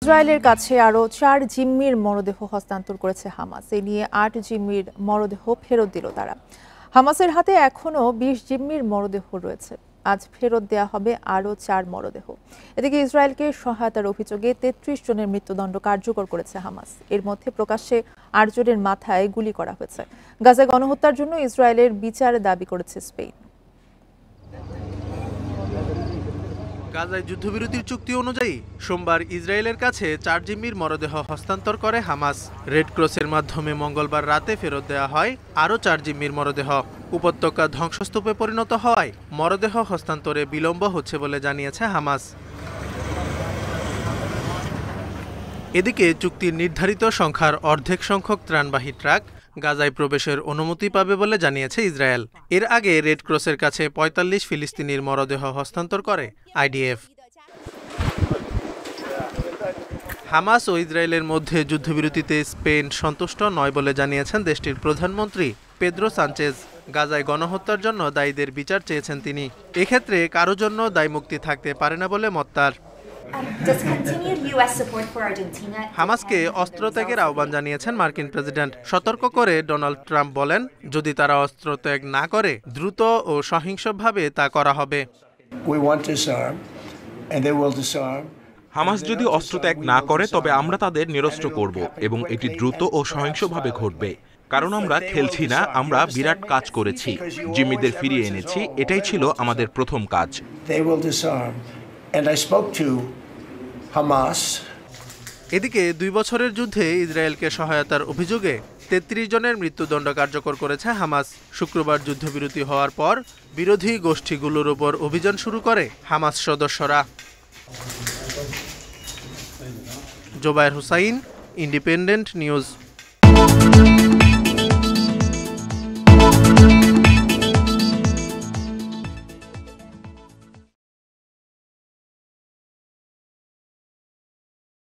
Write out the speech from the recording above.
ইসরায়েলের কাছে আরও 4 জিম্মির মরদেহ হস্তান্তর করেছে হামাস। এ নিয়ে 8 জিম্মির মরদেহ ফেরত দিল তারা। হামাসের হাতে এখনও 20 জিম্মির মরদেহ রয়েছে। আজ ফেরত দেয়া হবে আরও 4 মরদেহ। এদিকে ইসরায়েলকে সহায়তার অভিযোগে 33 জনের মৃত্যুদণ্ড কার্যকর করেছে হামাস। এর মধ্যে প্রকাশ্যে 8 জনের মাথায় গুলি করা হয়েছে। গাজায় গণহত্যার জন্য ইসরায়েলের বিচার দাবি করেছে স্পেন। গাজায় যুদ্ধবিরতির চুক্তি অনুযায়ী সোমবার ইসরায়েলের কাছে 4 জিম্মির মরদেহ হস্তান্তর করে হামাস। রেড ক্রসের মাধ্যমে মঙ্গলবার রাতে ফেরত দেওয়া হয় আরও 4 জিম্মির মরদেহ। উপত্যকা ধ্বংসস্তূপে পরিণত হওয়ায় মরদেহ হস্তান্তরে বিলম্ব হচ্ছে বলে জানিয়েছে হামাস। এদিকে চুক্তির নির্ধারিত সংখ্যার অর্ধেক সংখ্যক ত্রাণবাহী ট্রাক গাজায় প্রবেশের অনুমতি পাবে বলে জানিয়েছে ইসরায়েল। এর আগে রেড ক্রসের কাছে 45 ফিলিস্তিনির মরদেহ হস্তান্তর করে আইডিএফ। হামাস ও ইসরায়েলের মধ্যে যুদ্ধবিরতিতে স্পেন সন্তুষ্ট নয় বলে জানিয়েছেন দেশটির প্রধানমন্ত্রী পেদ্রো সানচেজ। গাজায় গণহত্যার জন্য দায়ীদের বিচার চেয়েছেন তিনি। এক্ষেত্রে কারো জন্য দায়মুক্তি থাকতে পারে না বলে মত তার। হামাসকে অস্ত্র ত্যাগের আহ্বান জানিয়েছেন মার্কিন প্রেসিডেন্ট। সতর্ক করে ডোনাল্ড ট্রাম্প বলেন, যদি তারা অস্ত্র ত্যাগ না করে দ্রুত ও সহিংসভাবে তা করা হবে। হামাস যদি অস্ত্র ত্যাগ না করে তবে আমরা তাদের নিরস্ত্র করব এবং এটি দ্রুত ও সহিংসভাবে ঘটবে। কারণ আমরা খেলছি না, আমরা বিরাট কাজ করেছি, জিম্মিদের ফিরিয়ে এনেছি। এটাই ছিল আমাদের প্রথম কাজ। এদিকে 2 বছরের যুদ্ধে ইসরায়েলকে সহায়তার অভিযোগে 33 জনের মৃত্যুদণ্ড কার্যকর করেছে হামাস। শুক্রবার যুদ্ধবিরতি হওয়ার পর বিরোধী গোষ্ঠীগুলোর উপর অভিযান শুরু করে হামাস সদস্যরা। Jobayer Hussain, independent news.